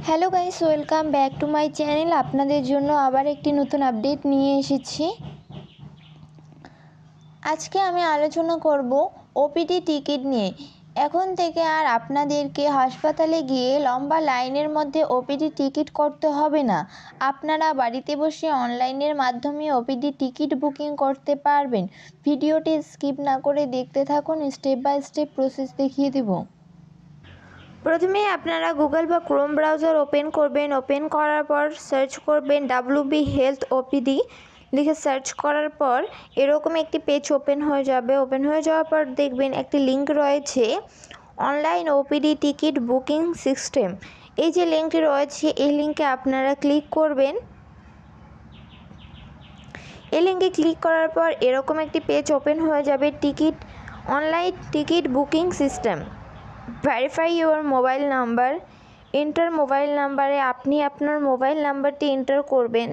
Hello guys, welcome back to my channel. আপনাদের জন্য আবার একটি নতুন আপডেট নিয়ে এসেছি। আজকে আমি আলোচনা করব ওপিডি টিকিট নিয়ে। এখন থেকে আর আপনাদেরকে হাসপাতালে গিয়ে লম্বা লাইনের মধ্যে ওপিডি টিকিট করতে হবে না। আপনারা বাড়িতে বসে অনলাইনের মাধ্যমে ওপিডি টিকিট বুকিং করতে পারবেন। ভিডিওটি স্কিপ না করে দেখতে থাকুন, স্টেপ বাই স্টেপ প্রসেস দেখিয়ে দেব। প্রথমে আপনারা গুগল বা ক্রোম ব্রাউজার ওপেন করবেন। ওপেন করার পর সার্চ করবেন WB হেলথ ওপিডি লিখে সার্চ করার পর এরকম একটি পেজ ওপেন হয়ে যাবে। ওপেন হয়ে যাওয়ার পর দেখবেন একটি লিঙ্ক রয়েছে, online OPD ticket booking system. এই যে লিঙ্কটি রয়েছে, এই লিঙ্কে আপনারা ক্লিক করবেন। এই লিঙ্কে ক্লিক করার পর এরকম একটি পেজ ওপেন হয়ে যাবে, online ticket booking system. Verify your mobile number. Enter mobile নাম্বারে আপনি আপনার মোবাইল নাম্বারটি এন্টার করবেন।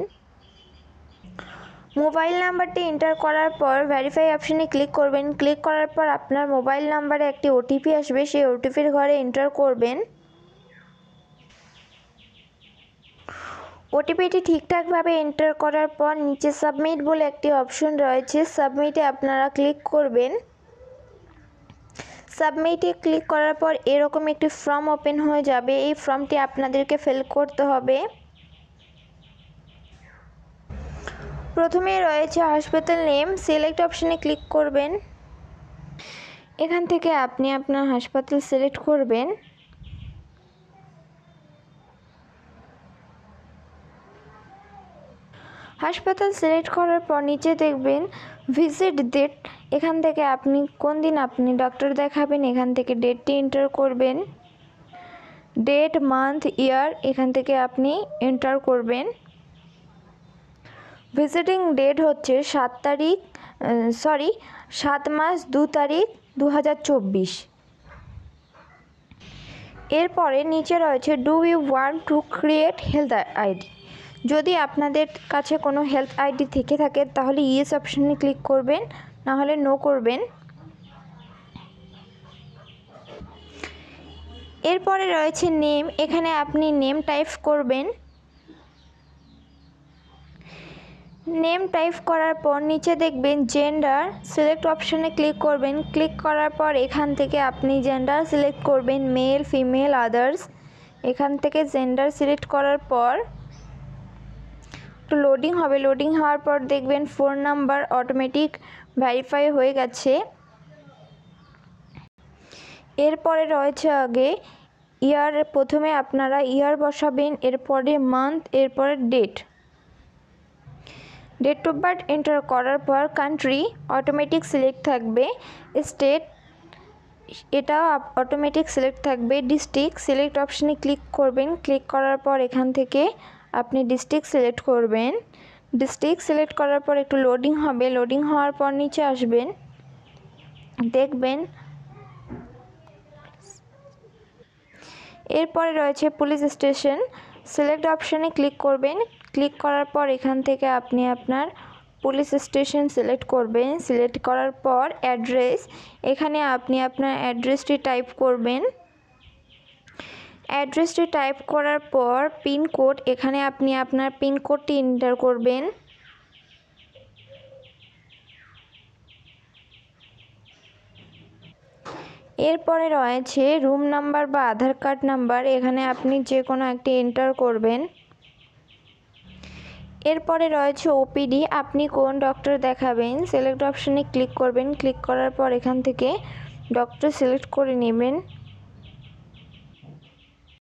মোবাইল নাম্বারটি এন্টার করার পর ভেরিফাই অপশানে ক্লিক করবেন। ক্লিক করার পর আপনার মোবাইল নাম্বারে একটি ওটিপি আসবে, সেই ওটিপির ঘরে এন্টার করবেন। ওটিপিটি ঠিকঠাকভাবে এন্টার করার পর নিচে সাবমিট বলে একটি অপশন রয়েছে, সাবমিটে আপনারা ক্লিক করবেন। সাবমিটে ক্লিক করার পর এরকম একটি ফর্ম ওপেন হয়ে যাবে। এই ফর্মটি আপনাদেরকে ফিল করতে হবে। প্রথমে রয়েছে হসপিটাল নেম, সিলেক্ট অপশানে ক্লিক করবেন। এখান থেকে আপনি আপনার হাসপাতাল সিলেক্ট করবেন। হাসপাতাল সিলেক্ট করার পর নিচে দেখবেন ভিজিট ডেট। এখান থেকে আপনি কোন দিন আপনি ডক্টর দেখাবেন, এখান থেকে ডেটটি এন্টার করবেন। ডেট, মান্থ, ইয়ার এখান থেকে আপনি এন্টার করবেন। ভিজিটিং ডেট হচ্ছে 7 মাস 2 তারিখ 2024। এরপরে নিচে রয়েছে do you want to create health ID. যদি আপনাদের কাছে কোনো হেলথ আইডি থেকে থাকে তাহলে ইয়েস অপশানে ক্লিক করবেন, না হলে নো করবেন। এরপরে রয়েছে নেম, এখানে আপনি নেম টাইপ করবেন। নেম টাইপ করার পর নিচে দেখবেন জেন্ডার, সিলেক্ট অপশানে ক্লিক করবেন। ক্লিক করার পর এখান থেকে আপনি জেন্ডার সিলেক্ট করবেন, মেল, ফিমেল, আদার্স। এখান থেকে জেন্ডার সিলেক্ট করার পর একটু লোডিং হবে। লোডিং হওয়ার পর দেখবেন ফোন নাম্বার অটোমেটিক ভেরিফাই হয়ে গেছে। এরপরে রয়েছে আগে ইয়ার, প্রথমে আপনারা ইয়ার বসাবেন, এরপরে মান্থ, এরপরে ডেট অফ বার্থ এন্টার করার পর কান্ট্রি অটোমেটিক সিলেক্ট থাকবে। স্টেট এটাও অটোমেটিক সিলেক্ট থাকবে। ডিস্ট্রিক্ট সিলেক্ট অপশানে ক্লিক করবেন। ক্লিক করার পর এখান থেকে আপনি ডিস্ট্রিক্ট সিলেক্ট করবেন। ডিস্ট্রিক্ট সিলেক্ট করার পর একটু লোডিং হবে। লোডিং হওয়ার পর নিচে আসবেন, দেখবেন এরপরে রয়েছে পুলিশ স্টেশন। সিলেক্ট অপশানে ক্লিক করবেন। ক্লিক করার পর এখান থেকে আপনি আপনার পুলিশ স্টেশন সিলেক্ট করবেন। সিলেক্ট করার পর অ্যাড্রেস, এখানে আপনি আপনার অ্যাড্রেসটি টাইপ করবেন। অ্যাড্রেসটি টাইপ করার পর পিনকোড, এখানে আপনি আপনার পিনকোডটি এন্টার করবেন। এরপরে রয়েছে রুম নাম্বার বা আধার কার্ড নাম্বার, এখানে আপনি যে কোনো একটি এন্টার করবেন। এরপরে রয়েছে ওপিডি, আপনি কোন ডক্টর দেখাবেন, সিলেক্ট অপশানে ক্লিক করবেন। ক্লিক করার পর এখান থেকে ডক্টর সিলেক্ট করে নেবেন।